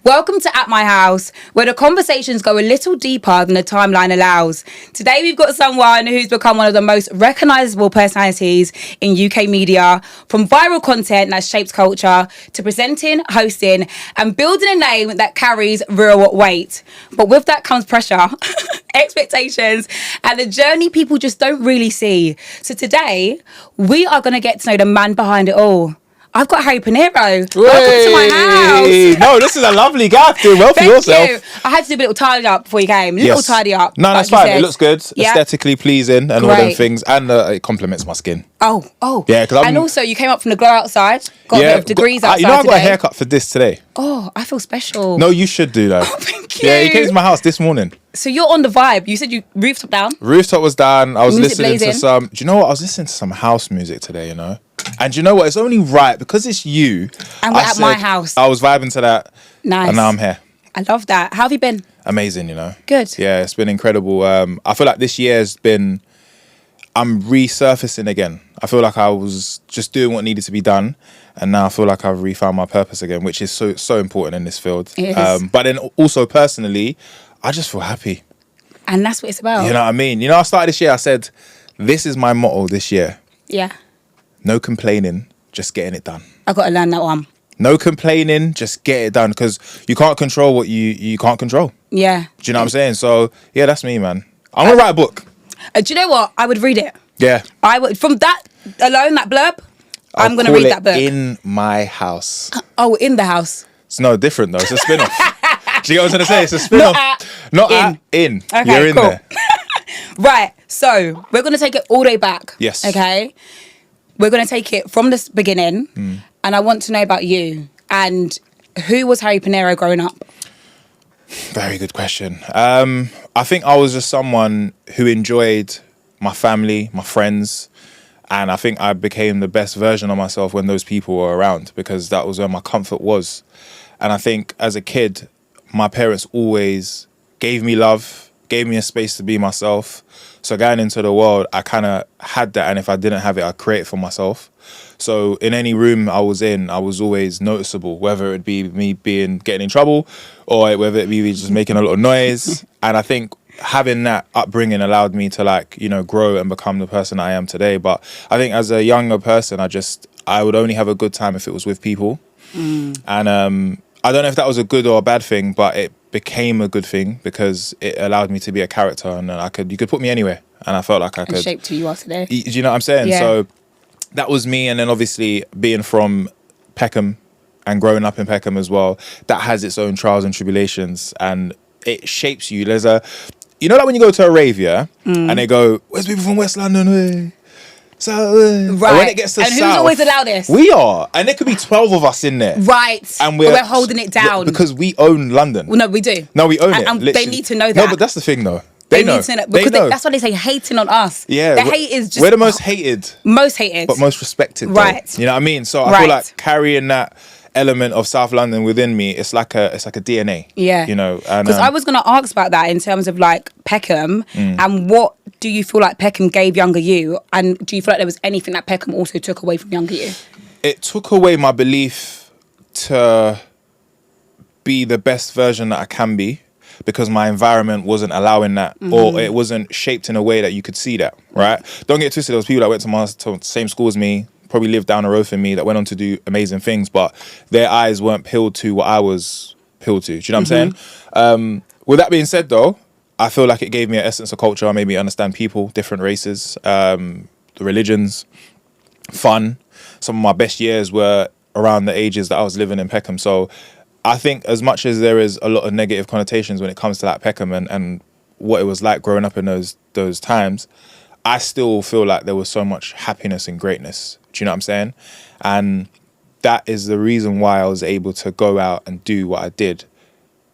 Welcome to At My House, where the conversations go a little deeper than the timeline allows. Today we've got someone who's become one of the most recognisable personalities in UK media, from viral content that shapes culture to presenting, hosting and building a name that carries real weight. But with that comes pressure, expectations and a journey people just don't really see. So today we are going to get to know the man behind it all. I've got Harry Pinero. Welcome to my house. No, this is a lovely gap. Doing well for yourself. You. I had to do a little tidy up before you came. Tidy up. No, that's fine. It looks good. Yeah. Aesthetically pleasing and all them things. And it complements my skin. Oh. Yeah, and also you came up from the glow outside. Got a bit of degrees outside I got a haircut for this today. Oh, I feel special. No, you should do that. Oh, thank you. Yeah, you came to my house this morning. So you're on the vibe. You said you rooftop down? Rooftop was down. I was listening blazing. to some... Do you know what? I was listening to some house music today, you know? And you know what? It's only right because it's you. And we're at my house. I was vibing to that. Nice. And now I'm here. I love that. How have you been? Amazing, you know. Good. Yeah, it's been incredible. I feel like this year's been... I'm resurfacing again. I feel like I was just doing what needed to be done. And now I feel like I've refound my purpose again, which is so important in this field. It is. But then also personally, I just feel happy. And that's what it's about. You know what I mean? You know, I started this year, I said, this is my motto this year. Yeah. No complaining, just getting it done. I got to learn that one. No complaining, just get it done. Because you can't control what you can't control. Yeah. Do you know what I'm saying? So, yeah, that's me, man. I'm going to write a book. Do you know what? I would read it. Yeah. I would. From that alone, that blurb, I'm going to read that book. In my house. Oh, in the house. It's no different, though. It's a spin-off. Do you get what I'm trying to say? It's a spin-off. Not in. Okay, you're in cool. there. Right. So, we're going to take it all the way back. Yes. Okay? We're going to take it from the beginning. And I want to know about you. And who was Harry Pinero growing up? Very good question. I think I was just someone who enjoyed my family, my friends, and I think I became the best version of myself when those people were around, because that was where my comfort was. And I think as a kid, my parents always gave me love, gave me a space to be myself. So going into the world, I kind of had that, and if I didn't have it, I'd create it for myself. So in any room I was in, I was always noticeable, whether it be me getting in trouble or whether it be just making a lot of noise. And I think having that upbringing allowed me to grow and become the person I am today. But I think as a younger person, I would only have a good time if it was with people. And I don't know if that was a good or a bad thing, but it became a good thing because it allowed me to be a character, and you could put me anywhere, and I felt like I could shape who you are today. Do you know what I'm saying? Yeah. So that was me. And then obviously being from Peckham and growing up in Peckham as well, that has its own trials and tribulations, and it shapes you. There's like when you go to a rave, yeah, and they go, where's people from West London? Hey? So, right. And when it gets to and South, who's always the loudest? We are. And there could be 12 of us in there. Right. And we're holding it down. Because we own London. Well, no, we do. No, we own it. And they need to know that. No, but that's the thing, though. They know. Need to know. Because that's why they say hating on us. Yeah. The hate is just... We're the most hated. Most hated. But most respected. Right. Though. You know what I mean? So I feel like carrying that element of South London within me, it's like a DNA. Yeah. You know? Because I was going to ask about that in terms of like Peckham and what do you feel like Peckham gave younger you, and do you feel like there was anything that Peckham also took away from younger you? It took away my belief to be the best version that I can be, because my environment wasn't allowing that, or it wasn't shaped in a way that you could see that, right? Don't get twisted, there was people that went to the same school as me, probably lived down the road from me, that went on to do amazing things, but their eyes weren't peeled to what I was peeled to. Do you know what I'm saying? With that being said, though, I feel like it gave me an essence of culture, made me understand people, different races, the religions, fun. Some of my best years were around the ages that I was living in Peckham. So I think as much as there is a lot of negative connotations when it comes to like Peckham and what it was like growing up in those times, I still feel like there was so much happiness and greatness. Do you know what I'm saying? And that is the reason why I was able to go out and do what I did,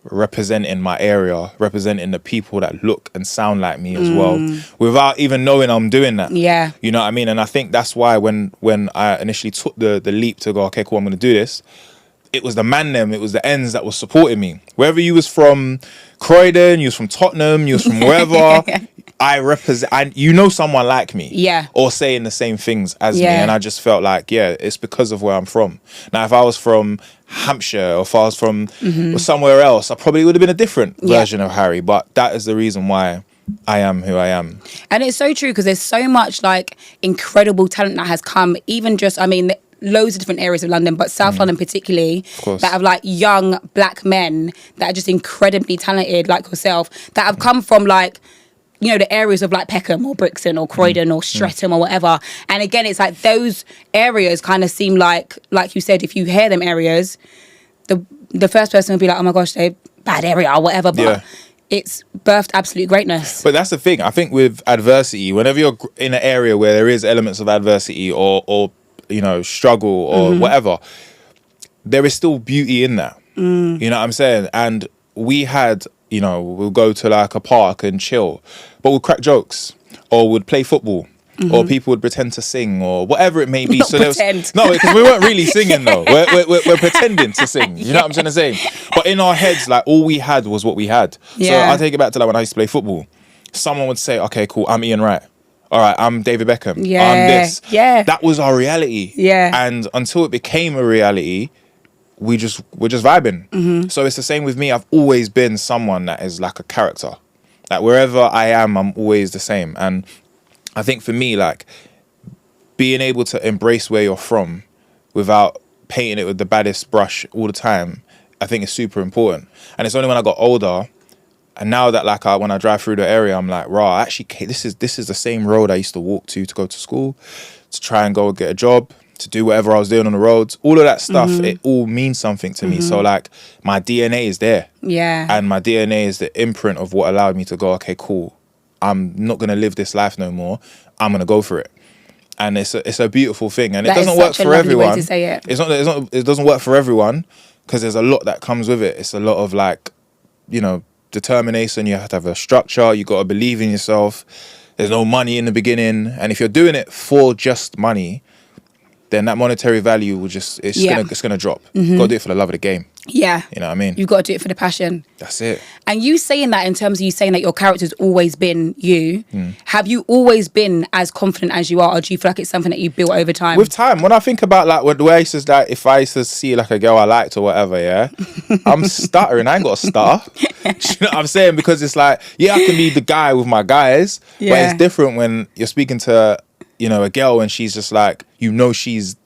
representing my area, representing the people that look and sound like me as well, without even knowing I'm doing that. Yeah. You know what I mean? And I think that's why when I initially took the leap to go, okay, cool, I'm going to do this, it was the ends that was supporting me. Whether you was from Croydon, you was from Tottenham, you was from wherever, I represent, and someone like me. Yeah. Or saying the same things as me. And I just felt like, it's because of where I'm from. Now, if I was from Hampshire, or if I was from somewhere else, I probably would have been a different version of Harry. But that is the reason why I am who I am. And it's so true, because there's so much like incredible talent that has come, even just, I mean, loads of different areas of London, but South London particularly, that have like young black men that are just incredibly talented, like yourself, that have come from like, you know, the areas of like Peckham or Brixton or Croydon or Streatham or whatever. And again, it's like those areas kind of seem like you said, if you hear them areas, the first person will be like, oh my gosh, they're bad area or whatever. But it's birthed absolute greatness. But that's the thing. I think with adversity, whenever you're in an area where there is elements of adversity or you know, struggle or whatever, there is still beauty in that. You know what I'm saying? And we had, you know, we'll go to like a park and chill, but we'll crack jokes or would play football. Or people would pretend to sing, or whatever it may be. Not pretend. No, because we weren't really singing though. We're pretending to sing. You know what I'm trying to say? But in our heads, like all we had was what we had. So I take it back to like when I used to play football. Someone would say, "Okay, cool, I'm Ian Wright. All right, I'm David Beckham. I'm this." That was our reality. And until it became a reality, we're just vibing. So it's the same with me. I've always been someone that is like a character. Like wherever I am, I'm always the same. And I think for me, like being able to embrace where you're from without painting it with the baddest brush all the time, I think is super important. And it's only when I got older, and now that like when I drive through the area, I'm like, raw, actually, this is the same road I used to walk to go to school, to try and go and get a job, to do whatever I was doing on the roads. All of that stuff, it all means something to me. So like my DNA is there. And my DNA is the imprint of what allowed me to go, okay, cool, I'm not going to live this life no more. I'm going to go for it. And it's a beautiful thing. And it doesn't work for everyone. Way to say it. It doesn't work for everyone, because there's a lot that comes with it. It's a lot of like, you know, determination. You have to have a structure. You got to believe in yourself. There's no money in the beginning. And if you're doing it for just money, then that monetary value will just, it's gonna drop. Got to do it for the love of the game. You know what I mean? You've got to do it for the passion. That's it. And you saying that, in terms of you saying that your character's always been you, have you always been as confident as you are, or do you feel like it's something that you built over time? With time. When I think about like the way I used to, like, if I used to see like a girl I liked or whatever, I'm stuttering. I ain't got a stutter. Do you know what I'm saying? Because it's like, I can be the guy with my guys, but it's different when you're speaking to, you know, a girl and she's just like, you know, she's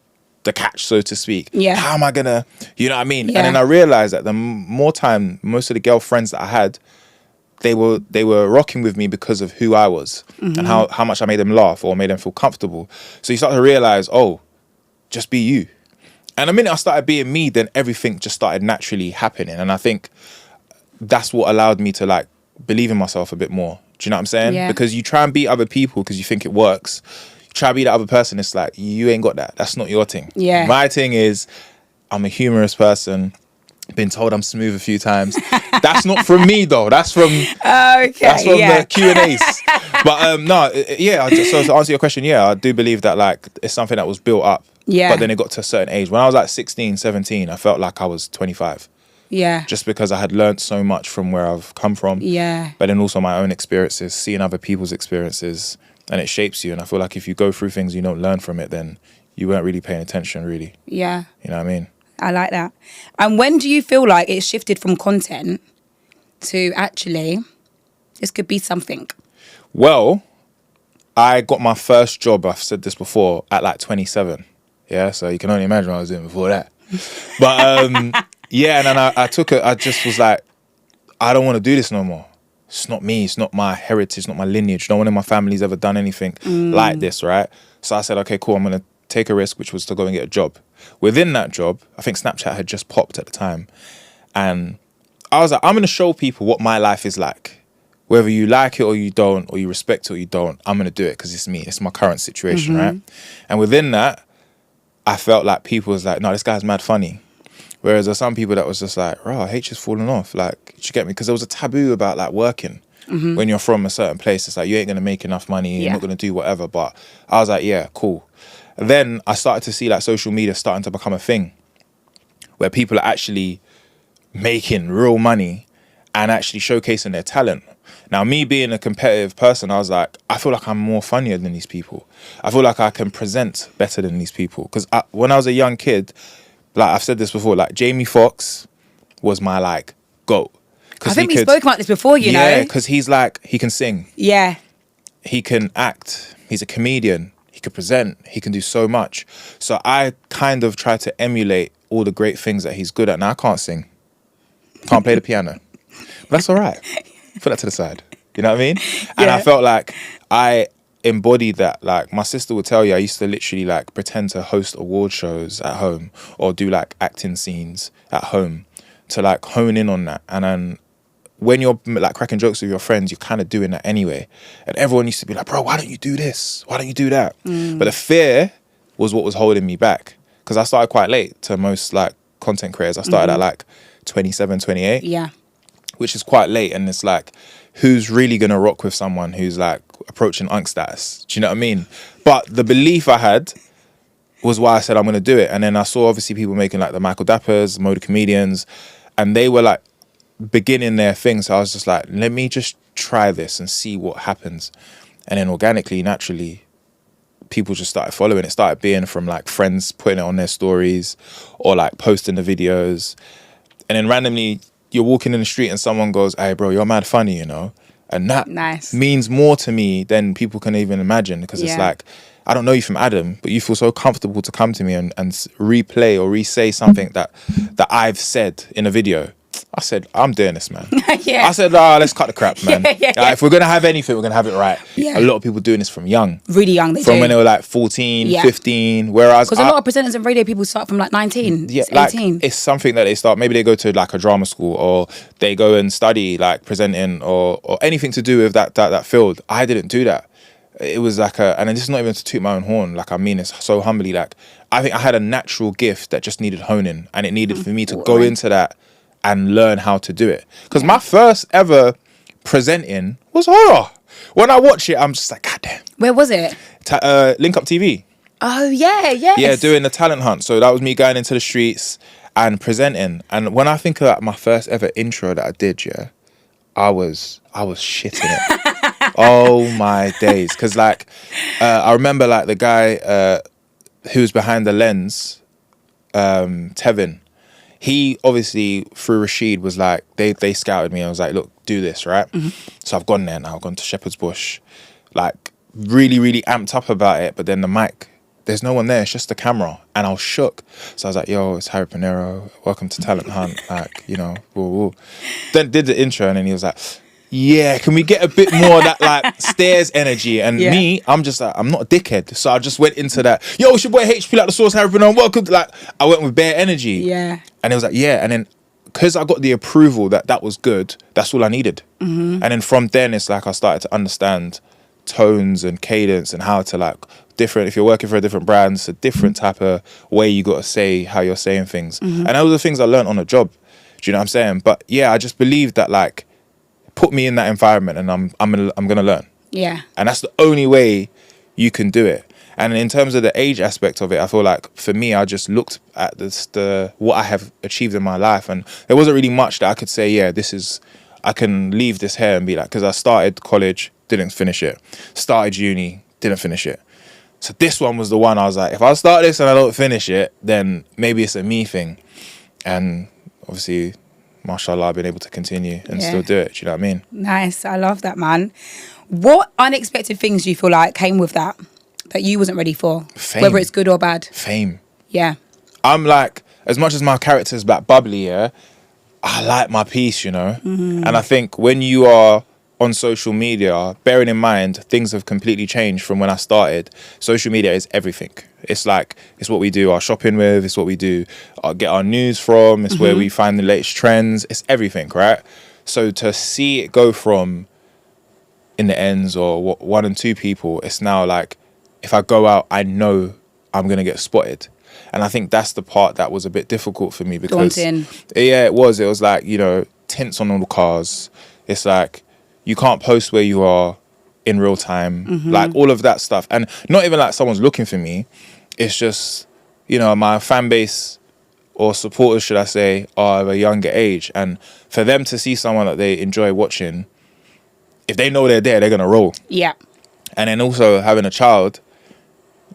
the catch, so to speak. How am I gonna, you know what I mean? And then I realized that the more time, most of the girlfriends that I had, they were rocking with me because of who I was and how much I made them laugh or made them feel comfortable. So you start to realize, oh, just be you. And the minute I started being me, then everything just started naturally happening. And I think that's what allowed me to like believe in myself a bit more. Do you know what I'm saying? Because you try and beat other people because you think it works. Try to be that other person, it's like, you ain't got that. That's not your thing. My thing is, I'm a humorous person. Been told I'm smooth a few times. That's not from me though. That's from the Q&As. But so to answer your question, I do believe that like it's something that was built up. But then it got to a certain age. When I was like 16, 17, I felt like I was 25. Just because I had learned so much from where I've come from. But then also my own experiences, seeing other people's experiences. And it shapes you. And I feel like if you go through things you don't learn from it, then you weren't really paying attention, really. You know what I mean? I like that. And when do you feel like it shifted from content to actually, this could be something? Well, I got my first job, I've said this before, at like 27. So you can only imagine what I was doing before that. But and then I took it, I just was like, I don't want to do this no more. It's not me. It's not my heritage. It's not my lineage. No one in my family's ever done anything like this, right? So I said, okay, cool. I'm going to take a risk, which was to go and get a job. Within that job, I think Snapchat had just popped at the time. And I was like, I'm going to show people what my life is like. Whether you like it or you don't, or you respect it or you don't, I'm going to do it because it's me. It's my current situation, right? And within that, I felt like people was like, no, this guy's mad funny. Whereas there's some people that was just like, "Rah, H is falling off." Like, you get me? Because there was a taboo about like working when you're from a certain place. It's like you ain't gonna make enough money. You're not gonna do whatever. But I was like, yeah, cool. And then I started to see like social media starting to become a thing, where people are actually making real money and actually showcasing their talent. Now, me being a competitive person, I was like, I feel like I'm more funnier than these people. I feel like I can present better than these people. Because when I was a young kid, like I've said this before, like Jamie Foxx was my like GOAT. I think we spoke about this before, you know. Yeah, because he's like, he can sing. Yeah. He can act. He's a comedian. He can present. He can do so much. So I kind of try to emulate all the great things that he's good at. Now I can't sing. Can't play the piano. But that's all right. Put that to the side. You know what I mean? And Yeah. I felt like I embodied that. Like my sister would tell you, I used to literally like pretend to host award shows at home or do like acting scenes at home to like hone in on that. And then when you're like cracking jokes with your friends, you're kind of doing that anyway. And everyone used to be like, bro, why don't you do this? Why don't you do that? But the fear was what was holding me back. Because I started quite late to most like content creators. I started at like 27, 28. Yeah. Which is quite late. And it's like, who's really going to rock with someone who's like approaching unk status? Do you know what I mean? But the belief I had was why I said I'm going to do it. And then I saw obviously people making like the Michael Dappers, Moda Comedians, and they were like beginning their thing. So I was just like, let me just try this and see what happens. And then organically, naturally, people just started following. It started being from like friends putting it on their stories or like posting the videos. And then randomly you're walking in the street and someone goes, hey bro, you're mad funny, you know? And that Nice. means more to me than people can even imagine, because it's Yeah. like, I don't know you from Adam, but you feel so comfortable to come to me and replay or re-say something that I've said in a video. I said, I'm doing this, man. Yeah. I said, let's cut the crap, man. Yeah. If we're going to have anything, we're going to have it right. Yeah. A lot of people doing this from young. Really young, they From do. when they were like 14, Yeah. 15, whereas... Because a lot of presenters and radio people start from like 19, Yeah, 18. like it's something that they start. Maybe they go to like a drama school or they go and study like presenting or anything to do with that field. I didn't do that. It was like and this is not even to toot my own horn. Like I mean, it's so humbly. Like I think I had a natural gift that just needed honing, and it needed for me to go into that and learn how to do it. Because my first ever presenting was horror. When I watch it, I'm just like, God damn. Where was it? Link Up TV. Oh, yeah, yes. Yeah, doing the talent hunt. So that was me going into the streets and presenting. And when I think of like my first ever intro that I did, yeah, I was shitting it. Oh my days. Because like, I remember like the guy who was behind the lens, Tevin. He obviously through Rashid was like, they scouted me and was like, look, do this, right? Mm-hmm. So I've gone there now. I've gone to Shepherd's Bush, like really, really amped up about it. But then the mic, there's no one there. It's just the camera. And I was shook. So I was like, yo, it's Harry Pinero. Welcome to Talent Hunt. Like, you know, woo, woo. Then did the intro and then he was like, yeah, can we get a bit more of that like stairs energy? And me, I'm just like, I'm not a dickhead. So I just went into that, yo, it's your boy HP, like the source, Harry Pinero. Welcome to, like, I went with bare energy. Yeah. And it was like, yeah. And then because I got the approval that was good, that's all I needed. Mm-hmm. And then from then, it's like I started to understand tones and cadence and how to like different, if you're working for a different brand, it's a different type of way you got to say how you're saying things. Mm-hmm. And those are the things I learned on the job. Do you know what I'm saying? But yeah, I just believe that like, put me in that environment and I'm gonna learn. Yeah. And that's the only way you can do it. And in terms of the age aspect of it, I feel like for me, I just looked at the what I have achieved in my life, and there wasn't really much that I could say, yeah, this is, I can leave this here and be like, because I started college, didn't finish it. Started uni, didn't finish it. So this one was the one I was like, if I start this and I don't finish it, then maybe it's a me thing. And obviously, mashallah, I've been able to continue and still do it. Do you know what I mean? Nice. I love that, man. What unexpected things do you feel like came with that you wasn't ready for? Fame. Whether it's good or bad? Fame. Yeah. I'm like, as much as my character's like bubbly, yeah, I like my piece, you know? Mm-hmm. And I think when you are on social media, bearing in mind, things have completely changed from when I started. Social media is everything. It's like, it's what we do our shopping with, it's what we do, get our news from, it's where we find the latest trends, it's everything, right? So to see it go from in the ends or one and two people, it's now like, if I go out, I know I'm going to get spotted. And I think that's the part that was a bit difficult for me because... Daunting. Yeah, it was. It was like, you know, tints on all the cars. It's like, you can't post where you are in real time. Mm-hmm. Like, all of that stuff. And not even like someone's looking for me. It's just, you know, my fan base or supporters, should I say, are of a younger age. And for them to see someone that they enjoy watching, if they know they're there, they're going to roll. Yeah. And then also having a child...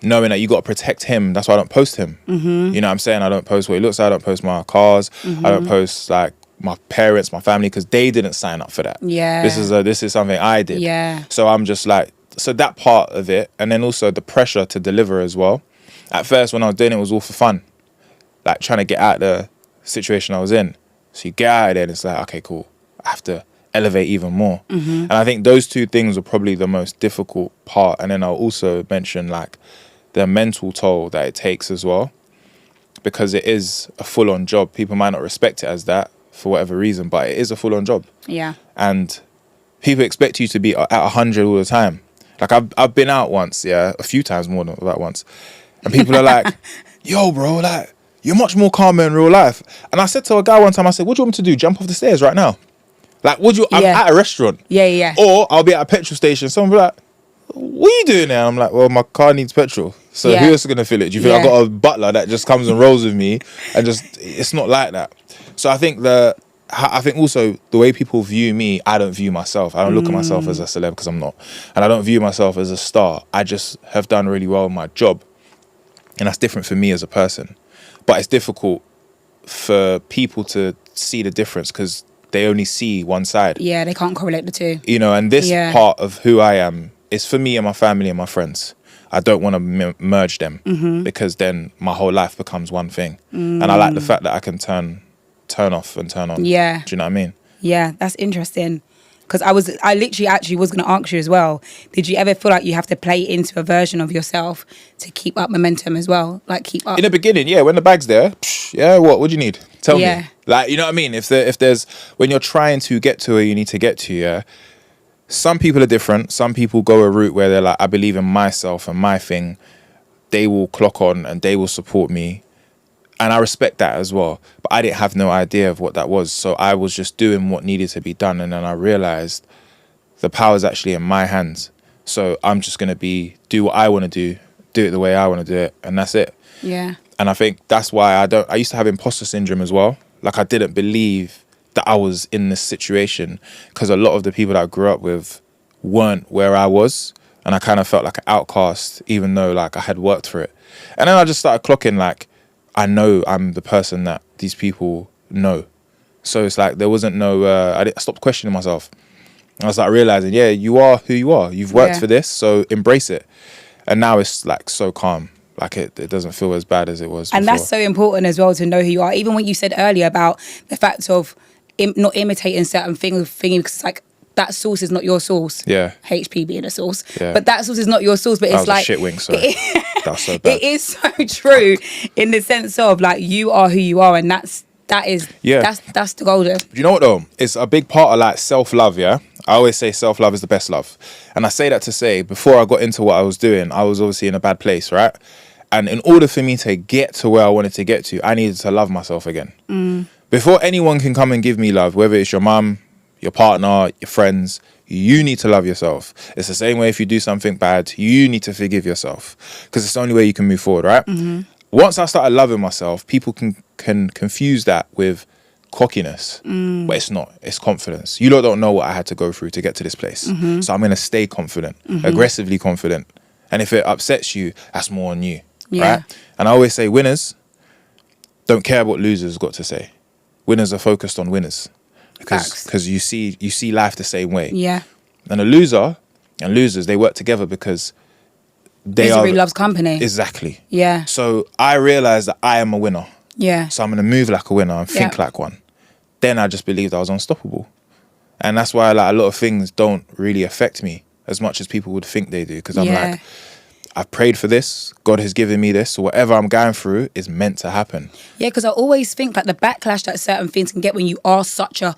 knowing that you got to protect him. That's why I don't post him. You know what I'm saying? I don't post what he looks like. I don't post my cars. I don't post like my parents, my family, because they didn't sign up for that. Yeah. This is something I did. Yeah. So I'm just like, so that part of it, and then also the pressure to deliver as well. At first, when I was doing it was all for fun, like trying to get out of the situation I was in. So you get out of there and it's like, okay, cool. I have to elevate even more. And I think those two things are probably the most difficult part. And then I'll also mention like the mental toll that it takes as well, because it is a full-on job. People might not respect it as that for whatever reason, but it is a full-on job. Yeah. And people expect you to be at 100 all the time. Like I've been out once, yeah, a few times more than that once. And people are like, yo, bro, like, you're much more calmer in real life. And I said to a guy one time, I said, what do you want me to do? Jump off the stairs right now? Like, I'm at a restaurant. Yeah. Or I'll be at a petrol station. Someone will be like, what are you doing there? I'm like, well, my car needs petrol. So who else is going to fill it? Do you think I got a butler that just comes and rolls with me? And just, it's not like that. So I think also the way people view me, I don't view myself. I don't look at myself as a celeb because I'm not. And I don't view myself as a star. I just have done really well in my job. And that's different for me as a person. But it's difficult for people to see the difference because they only see one side. Yeah, they can't correlate the two. You know, and this part of who I am is for me and my family and my friends. I don't want to merge them because then my whole life becomes one thing. And I like the fact that I can turn off and turn on. Yeah. Do you know what I mean? Yeah, that's interesting. Because I literally actually was going to ask you as well. Did you ever feel like you have to play into a version of yourself to keep up momentum as well? Like keep up? In the beginning, yeah, when the bag's there, what do you need? Tell me. Like, you know what I mean? If there's, when you're trying to get to where you need to get to, yeah, some people are different. Some people go a route where they're like, I believe in myself and my thing. They will clock on and they will support me. And I respect that as well. But I didn't have no idea of what that was. So I was just doing what needed to be done. And then I realized the power is actually in my hands. So I'm just going to do what I want to do it the way I want to do it. And that's it. Yeah. And I think that's why I used to have imposter syndrome as well. Like I didn't believe that I was in this situation because a lot of the people that I grew up with weren't where I was. And I kind of felt like an outcast, even though like I had worked for it. And then I just started clocking like, I know I'm the person that these people know. So it's like there wasn't I stopped questioning myself. I was like realizing, yeah, you are who you are. You've worked for this, so embrace it. And now it's like so calm. Like it doesn't feel as bad as it was before. And that's so important as well to know who you are. Even what you said earlier about the fact of not imitating certain things because it's like, that sauce is not your sauce. Yeah. HP being a sauce. Yeah. But that sauce is not your sauce. But That it's was like a shit wing, sorry. That's so bad. It is so true in the sense of like you are who you are, and that's the golden. Do you know what though? It's a big part of like self-love, yeah? I always say self-love is the best love. And I say that to say, before I got into what I was doing, I was obviously in a bad place, right? And in order for me to get to where I wanted to get to, I needed to love myself again. Before anyone can come and give me love, whether it's your mum, your partner, your friends, you need to love yourself. It's the same way if you do something bad, you need to forgive yourself because it's the only way you can move forward, right? Once I started loving myself, people can confuse that with cockiness, but it's not. It's confidence. You lot don't know what I had to go through to get to this place. So I'm going to stay confident, aggressively confident. And if it upsets you, that's more on you, right? And I always say winners don't care what losers got to say. Winners are focused on winners. Because you see life the same way. Yeah. And a loser and losers, they work together because misery loves company. Exactly. Yeah. So I realized that I am a winner. Yeah. So I'm going to move like a winner and think like one. Then I just believed I was unstoppable. And that's why like a lot of things don't really affect me as much as people would think they do. Because I'm like, I've prayed for this. God has given me this. So whatever I'm going through is meant to happen. Yeah, because I always think like the backlash that certain things can get when you are such a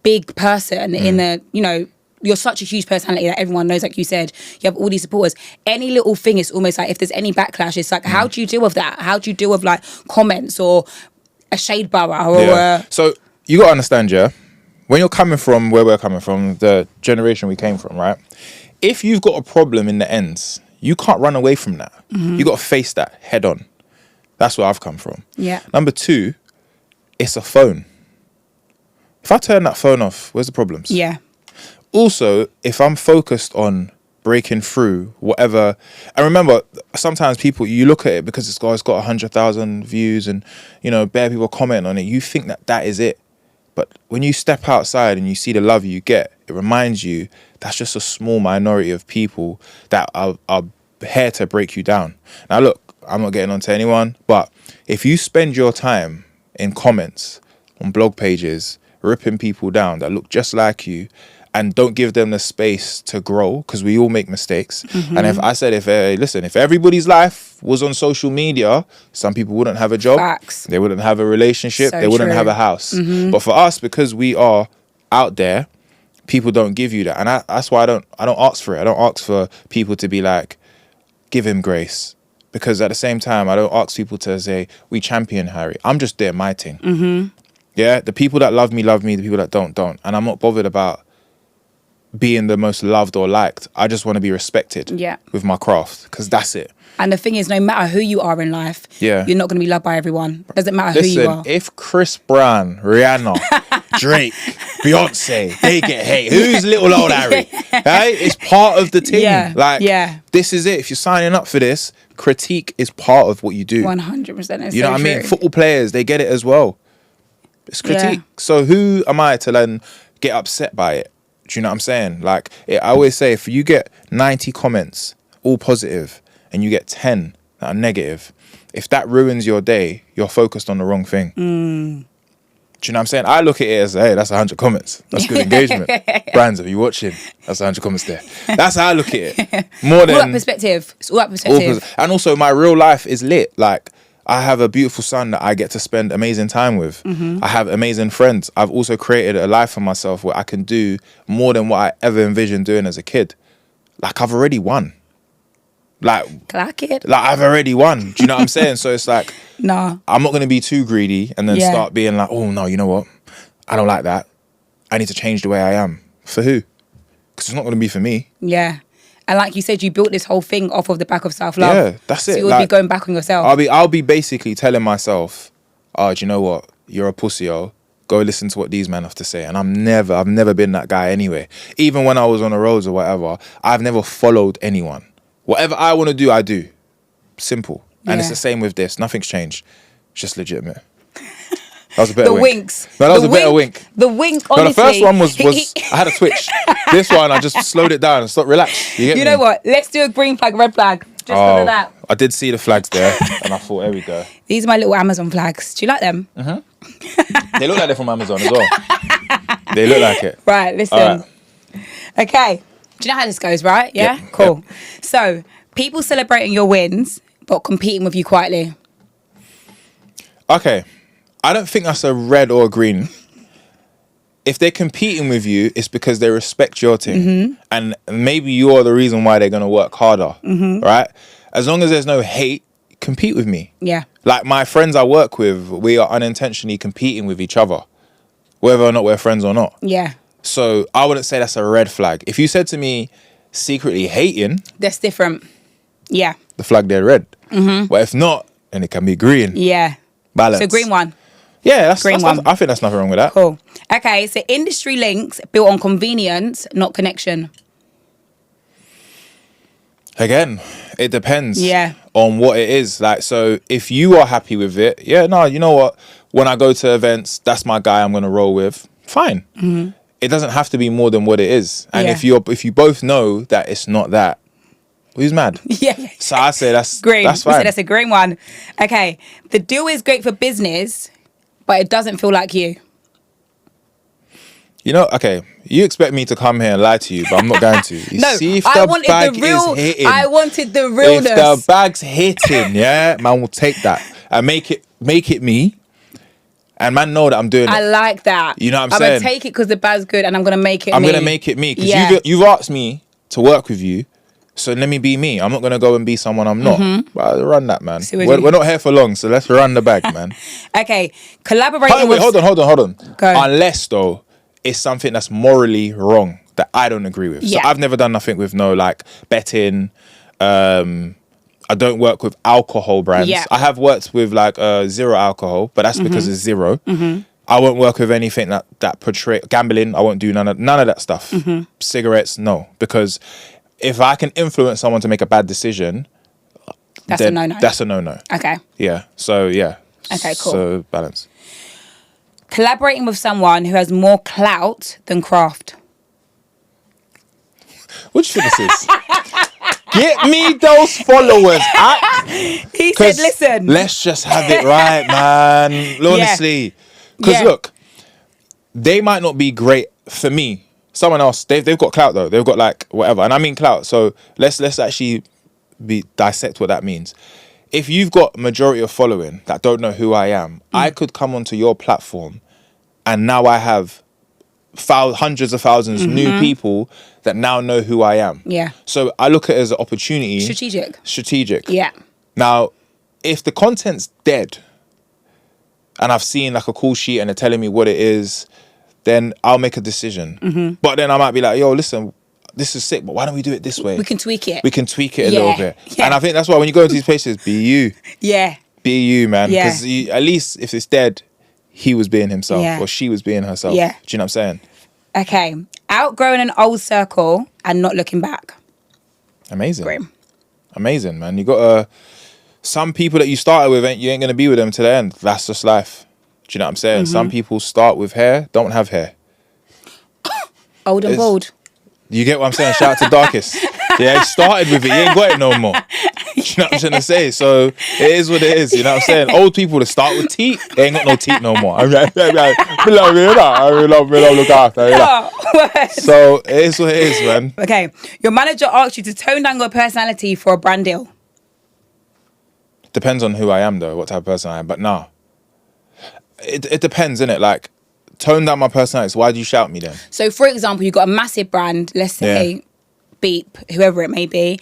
big person in the, you know, you're such a huge personality that everyone knows, like you said, you have all these supporters. Any little thing is almost like if there's any backlash, it's like, how do you deal with that? How do you deal with like comments or a shade borough or So you got to understand, when you're coming from where we're coming from, the generation we came from, right? If you've got a problem in the ends, you can't run away from that. You got to face that head on. That's where I've come from. Yeah. Number two, it's a phone. If I turn that phone off, where's the problems? Yeah. Also, if I'm focused on breaking through, whatever. And remember, sometimes people, you look at it because it's got 100,000 views and, you know, bare people comment on it. You think that is it. But when you step outside and you see the love you get, it reminds you that's just a small minority of people that are here to break you down. Now, look, I'm not getting onto anyone, but if you spend your time in comments on blog pages, ripping people down that look just like you, and don't give them the space to grow, because we all make mistakes. And if I said, if everybody's life was on social media, some people wouldn't have a job. Facts. They wouldn't have a relationship. So they wouldn't true. have a house. But for us, because we are out there, people don't give you that. And that's why I don't ask for it. I don't ask for people to be like, give him grace. Because at the same time, I don't ask people to say, we champion Harry. I'm just doing my thing. Yeah, the people that love me. The people that don't. And I'm not bothered about being the most loved or liked. I just want to be respected with my craft, because that's it. And the thing is, no matter who you are in life, you're not going to be loved by everyone. Doesn't matter who you are. If Chris Brown, Rihanna, Drake, Beyonce, they get hate, who's little old Harry? Right? It's part of the team. This is it. If you're signing up for this, critique is part of what you do. 100%. You know what I mean? Football players, they get it as well. It's critique. So who am I to then get upset by it? Do you know what I'm saying? Like, I always say, if you get 90 comments, all positive, and you get 10 that are negative, if that ruins your day, you're focused on the wrong thing. Do you know what I'm saying? I look at it as, hey, that's 100 comments. That's good engagement. Brands, are you watching? That's 100 comments there. That's how I look at it. More than... all that perspective. It's all that perspective. And also, my real life is lit. Like, I have a beautiful son that I get to spend amazing time with. I have amazing friends. I've also created a life for myself where I can do more than what I ever envisioned doing as a kid. Like, I've already won. Like I've already won. Do you know what I'm saying? So it's like, nah, I'm not going to be too greedy and then start being like, oh no, you know what? I don't like that. I need to change the way I am. For who? Because it's not going to be for me. Yeah. And like you said, you built this whole thing off of the back of self-love. Yeah, that's it. So you'll be going back on yourself. I'll be basically telling myself, oh, do you know what? You're a pussy, yo. Go listen to what these men have to say. And I've never been that guy anyway. Even when I was on the roads or whatever, I've never followed anyone. Whatever I want to do, I do. Simple. And it's the same with this. Nothing's changed. It's just legitimate. That was a better wink. Winks. No, that was a better wink. The wink, honestly. No, the first one was I had a twitch. This one, I just slowed it down and stopped, relax. You get me? Know what? Let's do a green flag, red flag. Just for that. I did see the flags there and I thought, there we go. These are my little Amazon flags. Do you like them? They look like they're from Amazon as well. They look like it. Right, listen. Right. Okay. Do you know how this goes, right? Yeah? Yep. Cool. Yep. So, people celebrating your wins, but competing with you quietly. Okay. I don't think that's a red or a green. If they're competing with you, it's because they respect your team. And maybe you're the reason why they're going to work harder. Right? As long as there's no hate, compete with me. Yeah. Like my friends I work with, we are unintentionally competing with each other, whether or not we're friends or not. Yeah. So I wouldn't say that's a red flag. If you said to me, secretly hating, that's different. Yeah. The flag there red. But if not, then it can be green. Yeah. Balance. So green one. Yeah, that's green one. I think that's nothing wrong with that. Cool. Okay, so industry links built on convenience, not connection. Again, it depends. Yeah. On what it is. Like, so if you are happy with it, you know what? When I go to events, that's my guy I'm going to roll with. Fine. It doesn't have to be more than what it is. And if you both know that it's not that, who's mad? Yeah. So I say that's green. That's fine. That's a green one. Okay. The deal is great for business, but it doesn't feel like you. You know, okay, you expect me to come here and lie to you, but I'm not going to. See if I the wanted bag the real. is hitting. I wanted the realness. If the bag's hitting, yeah, man will take that and make it me. And man know that I'm doing it. I like that. You know what I'm saying? I'm going to take it because the bag's good and I'm going to make it me. I'm going to make it me. Because you've asked me to work with you. So let me be me. I'm not going to go and be someone I'm not. But run that, man. We're not here for long, so let's run the bag, man. Okay. Collaborating with... Hold on. Go. Unless, though, it's something that's morally wrong that I don't agree with. Yeah. So I've never done nothing with betting. I don't work with alcohol brands. Yeah. I have worked with zero alcohol, but that's because it's zero. I won't work with anything that portray gambling. I won't do none of that stuff. Cigarettes, no, because if I can influence someone to make a bad decision, That's a no-no. That's a no-no. Okay. Yeah. So yeah. Okay, cool. So balance. Collaborating with someone who has more clout than craft. What do you think this is? Get me those followers. He said, listen. Let's just have it right, man. Honestly. Because look, they might not be great for me. Someone else, they've got clout though. They've got like whatever. And I mean clout. So let's actually dissect what that means. If you've got majority of following that don't know who I am, I could come onto your platform and now I have hundreds of thousands new people that now know who I am. Yeah. So I look at it as an opportunity. Strategic. Yeah. Now, if the content's dead and I've seen like a call sheet and they're telling me what it is, then I'll make a decision. But then I might be like, yo, listen, this is sick, but why don't we do it this way? We can tweak it. We can tweak it a little bit. Yeah. And I think that's why when you go into these places, be you. Yeah. Be you, man. Yeah. Because at least if it's dead, he was being himself or she was being herself. Yeah. Do you know what I'm saying? Okay. Outgrowing an old circle and not looking back. Amazing. Grim. Amazing, man. You got some people that you started with, you ain't going to be with them to the end. That's just life. Do you know what I'm saying? Some people start with hair, don't have hair. Old and bald. You get what I'm saying? Shout out to Darkest. Yeah, he started with it. He ain't got it no more. You know what I'm trying to say? So it is what it is. You know what I'm saying? Old people that start with teeth, they ain't got no teeth no more. Look after. So it is what it is, man. Okay. Your manager asks you to tone down your personality for a brand deal. Depends on who I am, though, what type of person I am. But nah. It depends, innit? Like, tone down my personality. So why do you shout me then? So, for example, you've got a massive brand, let's say Beep, whoever it may be,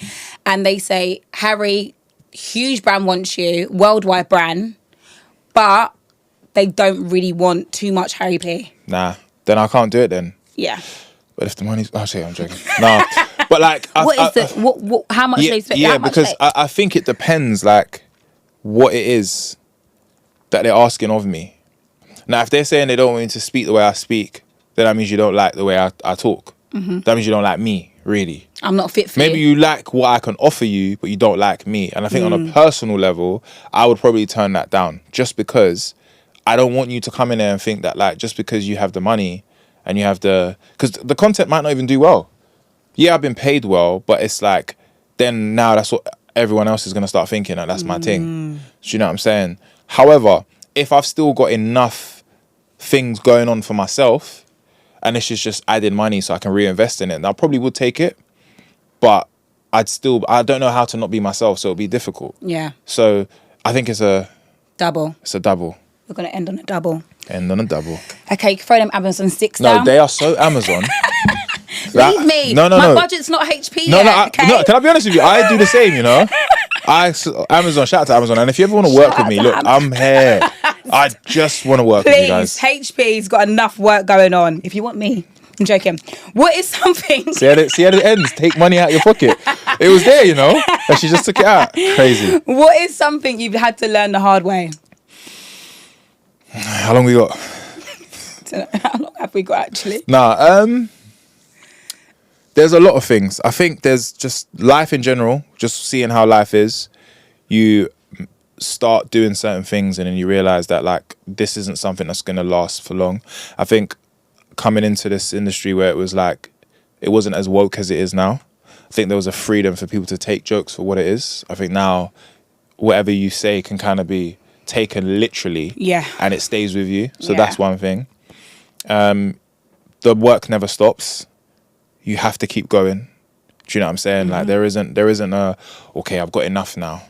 and they say, Harry, huge brand wants you, worldwide brand, but they don't really want too much Harry P. Nah, then I can't do it then. Yeah. But if the money's... Oh, shit, I'm joking. Nah. But like... how much they expect? Yeah, because I think it depends, like, what it is that they're asking of me. Now, if they're saying they don't want me to speak the way I speak, then that means you don't like the way I talk. That means you don't like me, really. I'm not fit for Maybe you like what I can offer you, but you don't like me. And I think on a personal level, I would probably turn that down just because I don't want you to come in there and think that, like, just because you have the money and you have because the content might not even do well. Yeah, I've been paid well, but it's like, then now that's what everyone else is going to start thinking, that that's my thing. Do you know what I'm saying? However, if I've still got enough things going on for myself and this is just adding money so I can reinvest in it, I probably would take it, but I don't know how to not be myself, so it'll be difficult. Yeah. So I think it's a double. It's a double. We're going to end on a double. End on a double. Okay, throw them Amazon sticks down. No, they are so Amazon. Leave me. No. My budget's not HP yet, okay? No, can I be honest with you? I do the same, you know. Amazon, shout out to Amazon. And if you ever want to work with me, look, I'm here. I just want to work with you guys. HP's got enough work going on. If you want me, I'm joking. What is something... See how it ends? Take money out of your pocket. It was there, you know, and she just took it out. Crazy. What is something you've had to learn the hard way? How long we got? How long have we got, actually? There's a lot of things. I think there's just life in general, just seeing how life is. You start doing certain things and then you realize that, like, this isn't something that's going to last for long. I think coming into this industry where it was like, it wasn't as woke as it is now. I think there was a freedom for people to take jokes for what it is. I think now whatever you say can kind of be taken literally. Yeah. And it stays with you. So that's one thing. The work never stops. You have to keep going. Do you know what I'm saying? Like there isn't a, okay, I've got enough now.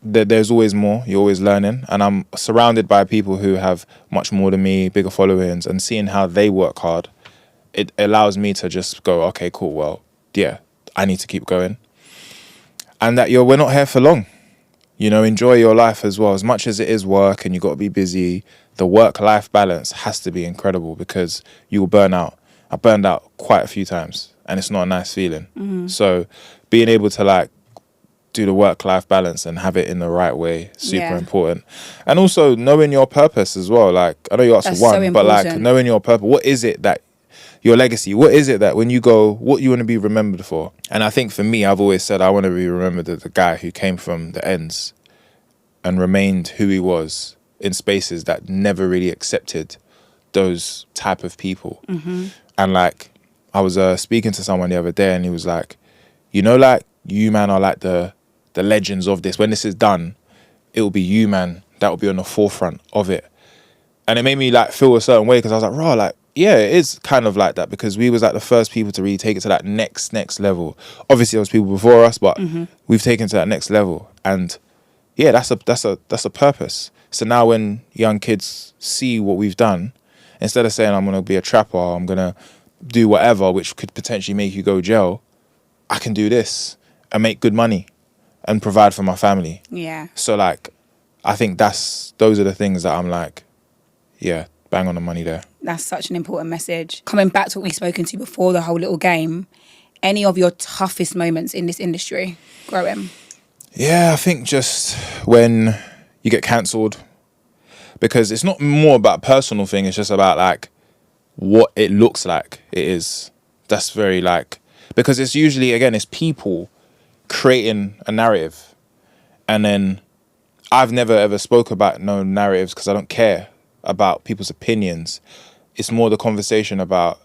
There's always more. You're always learning. And I'm surrounded by people who have much more than me, bigger followings, and seeing how they work hard, it allows me to just go, okay, cool. Well, yeah, I need to keep going. And that we're not here for long. You know, enjoy your life as well. As much as it is work and you got to be busy, the work-life balance has to be incredible because you will burn out. I burned out quite a few times and it's not a nice feeling. So being able to like do the work-life balance and have it in the right way, super important. And also knowing your purpose as well. Like, I know you asked for one, but like knowing your purpose, what is it that your legacy. What is it that when you go, what you want to be remembered for? And I think for me, I've always said I want to be remembered as the guy who came from the ends and remained who he was in spaces that never really accepted those type of people. And like, I was speaking to someone the other day, and he was like, you know, like, you man are like the legends of this. When this is done, it will be you, man, that will be on the forefront of it. And it made me like feel a certain way, because I was like, raw, like, yeah, it is kind of like that, because we was like the first people to really take it to that next level. Obviously there was people before us, but we've taken it to that next level. And yeah, that's a purpose. So now when young kids see what we've done, instead of saying I'm gonna be a trapper, or I'm gonna do whatever which could potentially make you go jail, I can do this and make good money and provide for my family. Yeah. So like, I think those are the things that I'm like, yeah, bang on the money there. That's such an important message. Coming back to what we've spoken to before, the whole little game, any of your toughest moments in this industry growing? Yeah, I think just when you get cancelled, because it's not more about a personal thing, it's just about like what it looks like it is. That's very like, because it's usually, again, it's people creating a narrative, and then I've never ever spoke about no narratives because I don't care about people's opinions. It's more the conversation about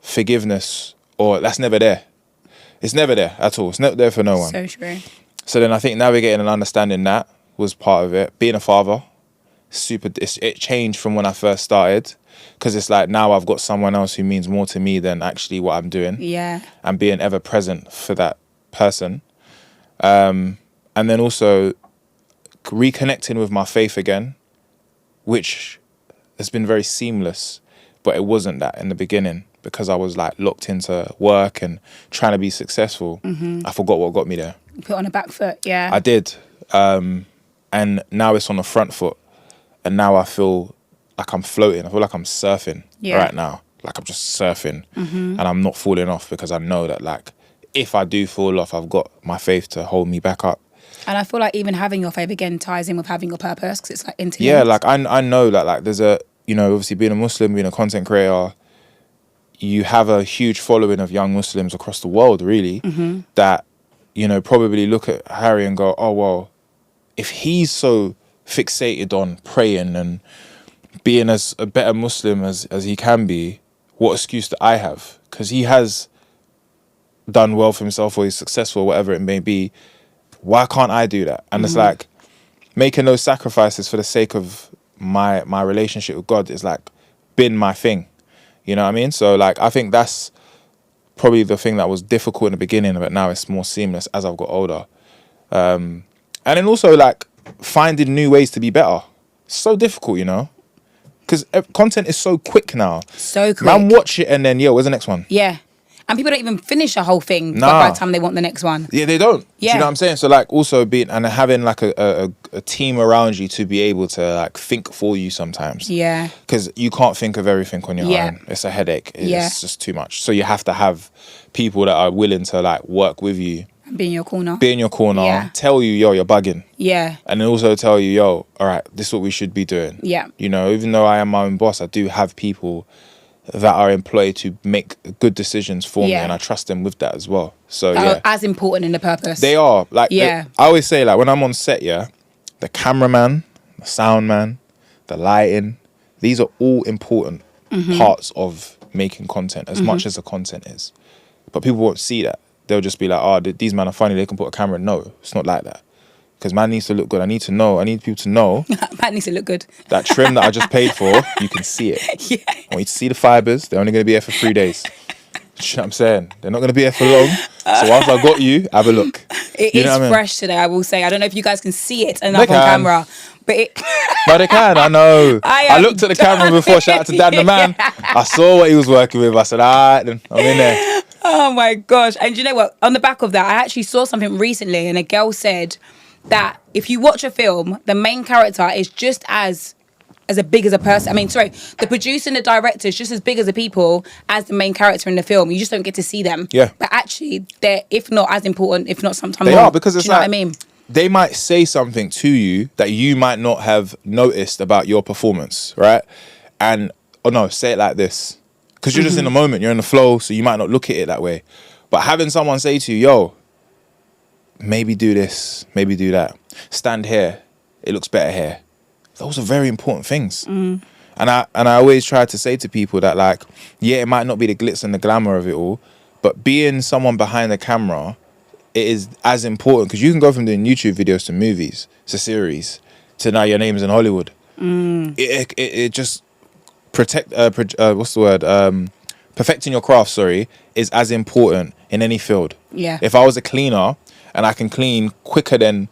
forgiveness, or that's never there. It's never there at all. It's never there for no one. So true. So then I think navigating and understanding that was part of it. Being a father, it changed from when I first started, because it's like now I've got someone else who means more to me than actually what I'm doing. Yeah. And being ever present for that person. And then also reconnecting with my faith again, which has been very seamless, but it wasn't that in the beginning, because I was like locked into work and trying to be successful. I forgot what got me there. You put on a back foot, yeah. I did. And now it's on the front foot. And now I feel like I'm floating. I feel like I'm surfing right now. Like I'm just surfing. And I'm not falling off, because I know that like, if I do fall off, I've got my faith to hold me back up. And I feel like even having your faith again ties in with having your purpose, because it's like interlinked. Yeah, like I know that like there's a, you know, obviously being a Muslim, being a content creator, you have a huge following of young Muslims across the world, really, that, you know, probably look at Harry and go, oh, well, if he's so fixated on praying and being as a better Muslim as he can be, what excuse do I have? Because he has done well for himself, or he's successful, whatever it may be. Why can't I do that? And it's like making those sacrifices for the sake of my relationship with God is like been my thing. You know what I mean? So like, I think that's probably the thing that was difficult in the beginning, but now it's more seamless as I've got older. And then also like finding new ways to be better. So difficult, you know? Because content is so quick now. So quick. Man, watch it and then, where's the next one? Yeah. And people don't even finish a whole thing by the time they want the next one. Yeah, they don't. Yeah. Do you know what I'm saying? So like also being, and having like a team around you to be able to like think for you sometimes. Yeah. Because you can't think of everything on your own. It's a headache. It's just too much. So you have to have people that are willing to like work with you. Be in your corner. Be in your corner. Yeah. Tell you, you're bugging. Yeah. And then also tell you, all right, this is what we should be doing. Yeah. You know, even though I am my own boss, I do have people that are employed to make good decisions for me, and I trust them with that as well. So that are as important in the purpose. They are. Like, I always say, like, when I'm on set, the cameraman, the sound man, the lighting, these are all important parts of making content as much as the content is. But people won't see that. They'll just be like, oh, these men are funny, they can put a camera. No, it's not like that. Because man needs to look good. I need people to know. Man needs to look good. That trim that I just paid for, you can see it. Yeah. I want you to see the fibres. They're only going to be here for 3 days. You know what I'm saying? They're not going to be here for long. So once I got you, have a look. It is fresh today, I will say. I don't know if you guys can see it enough on camera. But they can, I know. I looked at the camera before. Shout out to Dan the man. I saw what he was working with. I said, all right, then I'm in there. Oh my gosh. And you know what? On the back of that, I actually saw something recently, and a girl said that if you watch a film, the main character is just as big as a person. I mean, sorry, the producer and the director is just as big as the people as the main character in the film. You just don't get to see them. Yeah. But actually, they're, if not as important, if not sometimes they more. are, because it's do you know like, what I mean? They might say something to you that you might not have noticed about your performance, right? And, say it like this. because you're just in the moment, you're in the flow, so you might not look at it that way. But having someone say to you, yo, maybe do this, maybe do that, stand here, it looks better here. Those are very important things. And I always try to say to people that, like, yeah, it might not be the glitz and the glamour of it all, but being someone behind the camera, it is as important, because you can go from doing YouTube videos to movies, to series, to now your name's in Hollywood. It just perfecting your craft, is as important in any field. Yeah. If I was a cleaner and I can clean quicker than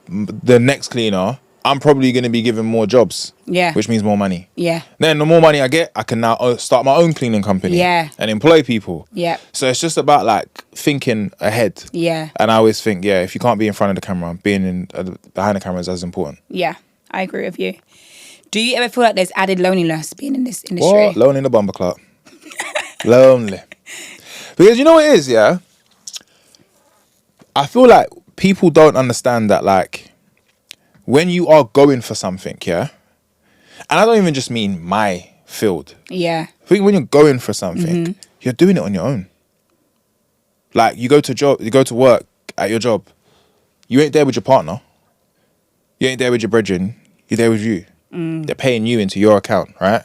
the next cleaner, I'm probably going to be given more jobs. Yeah. Which means more money. Yeah. Then the more money I get, I can now start my own cleaning company. Yeah. And employ people. Yeah. So it's just about like thinking ahead. Yeah. And I always think, yeah, if you can't be in front of the camera, being behind the camera is as important. Yeah, I agree with you. Do you ever feel like there's added loneliness being in this industry? What? Lonely in the bumper clock. Lonely. Because you know what it is, yeah? I feel like people don't understand that, like, when you are going for something, yeah? And I don't even just mean my field. Yeah. I think when you're going for something, you're doing it on your own. Like, you go to work at your job. You ain't there with your partner. You ain't there with your brethren. You're there with you. They're paying you into your account, right?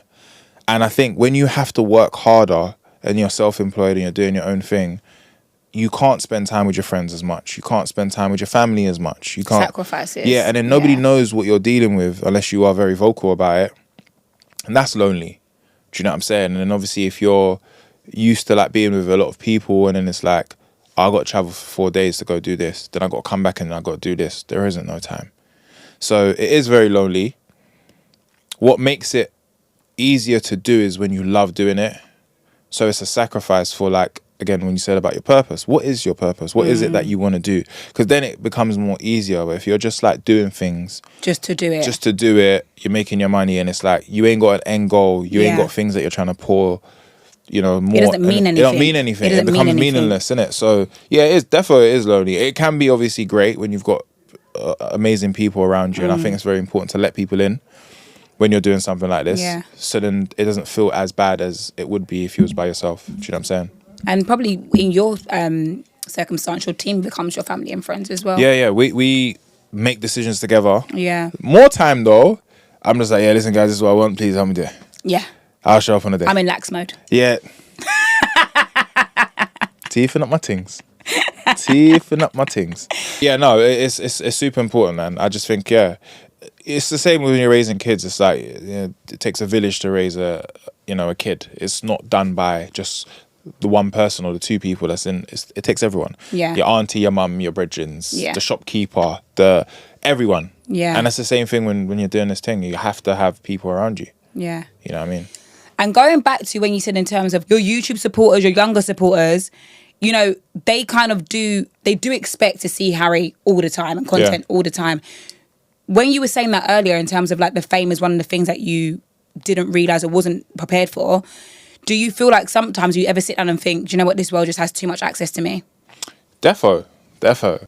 And I think when you have to work harder and you're self-employed and you're doing your own thing, you can't spend time with your friends as much. You can't spend time with your family as much. You can't sacrifices. Yeah, and then nobody knows what you're dealing with unless you are very vocal about it. And that's lonely. Do you know what I'm saying? And then obviously if you're used to like being with a lot of people and then it's like, I got to travel for 4 days to go do this, then I got to come back and I got to do this. There isn't no time. So it is very lonely. What makes it easier to do is when you love doing it. So it's a sacrifice for, like, again, when you said about your purpose, what is your purpose? What is it that you want to do? Because then it becomes more easier. But if you're just like doing things just to do it, you're making your money and it's like you ain't got an end goal. You ain't got things that you're trying to pour, more. It doesn't mean anything. It don't mean anything. It becomes meaningless, innit? So yeah, it is lonely. It can be obviously great when you've got amazing people around you, and I think it's very important to let people in when you're doing something like this. Yeah. So then it doesn't feel as bad as it would be if you was by yourself. Do you know what I'm saying? And probably in your circumstance, your team becomes your family and friends as well. Yeah. We make decisions together. Yeah. More time though, I'm just like, yeah, listen guys, this is what I want. Please help me do it. Yeah. I'll show up on the day. I'm in lax mode. Yeah. Teething up my things. Teething up my things. Yeah, no, it's super important, man. I just think, yeah, it's the same when you're raising kids. It's like, it takes a village to raise a kid. It's not done by just the one person or the two people it takes everyone. Yeah. Your auntie, your mum, your brethrens, yeah. the shopkeeper, everyone. Yeah. And that's the same thing when you're doing this thing. You have to have people around you. Yeah. You know what I mean? And going back to when you said in terms of your YouTube supporters, your younger supporters, they do expect to see Harry all the time and content all the time. When you were saying that earlier in terms of like the fame is one of the things that you didn't realise or wasn't prepared for, do you feel like sometimes you ever sit down and think, do you know what, this world just has too much access to me? Defo.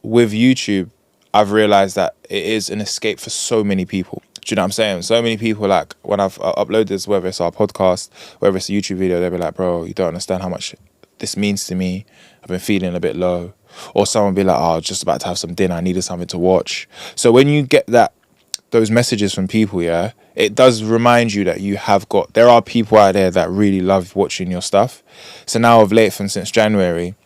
With YouTube, I've realised that it is an escape for so many people. Do you know what I'm saying? So many people, like, when I've uploaded this, whether it's our podcast, whether it's a YouTube video, they'll be like, bro, you don't understand how much this means to me. I've been feeling a bit low. Or someone will be like, oh, just about to have some dinner, I needed something to watch. So when you get those messages from people, yeah, it does remind you that there are people out there that really love watching your stuff. So now of late, since January,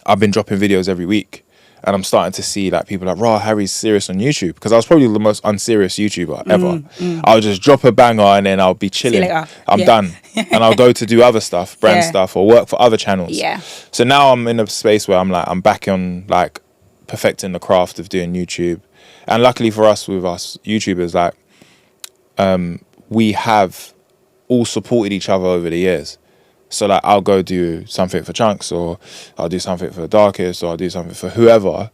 I've been dropping videos every week. And I'm starting to see like people like, raw, Harry's serious on YouTube. Because I was probably the most unserious YouTuber ever. I'll just drop a banger and then I'll be chilling. I'm done. And I'll go to do other stuff, brand stuff, or work for other channels. Yeah. So now I'm in a space where I'm back on like perfecting the craft of doing YouTube. And luckily for us, with us YouTubers, like we have all supported each other over the years. So like I'll go do something for Chunks, or I'll do something for Darkest, or I'll do something for whoever,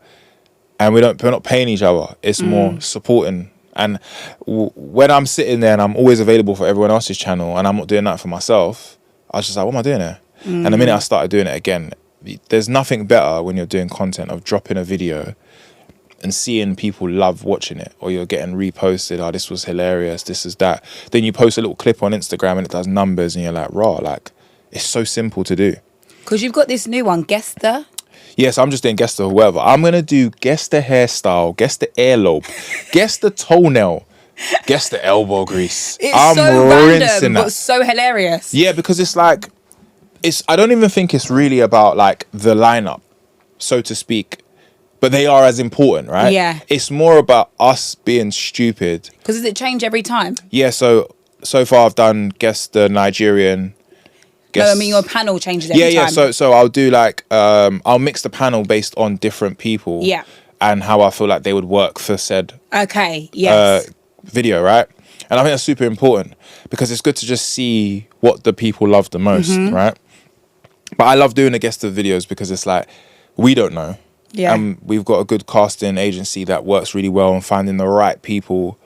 and we're not paying each other. It's more supporting. And when I'm sitting there and I'm always available for everyone else's channel, and I'm not doing that for myself, I was just like, what am I doing here? And the minute I started doing it again, there's nothing better when you're doing content of dropping a video and seeing people love watching it, or you're getting reposted, oh, this was hilarious, this is that. Then you post a little clip on Instagram and it does numbers and you're like, raw, like, it's so simple to do. Because you've got this new one, Guess the. Yes, I'm just doing guess the whoever. I'm gonna do guess the hairstyle, guess the earlobe, guess the toenail, guess the elbow grease. It's I'm so random, rinsing but that. so hilarious. Yeah, because it's like, I don't even think it's really about like the lineup, so to speak, but they are as important, right? Yeah. It's more about us being stupid. Because does it change every time? Yeah, so far I've done guess the Nigerian. No, I mean your panel changes every time. Yeah. So I'll do like I'll mix the panel based on different people. Yeah. And how I feel like they would work for said Okay, yes. video, right? And I think that's super important because it's good to just see what the people love the most, right? But I love doing the guest of videos because it's like we don't know. Yeah. We've got a good casting agency that works really well on finding the right people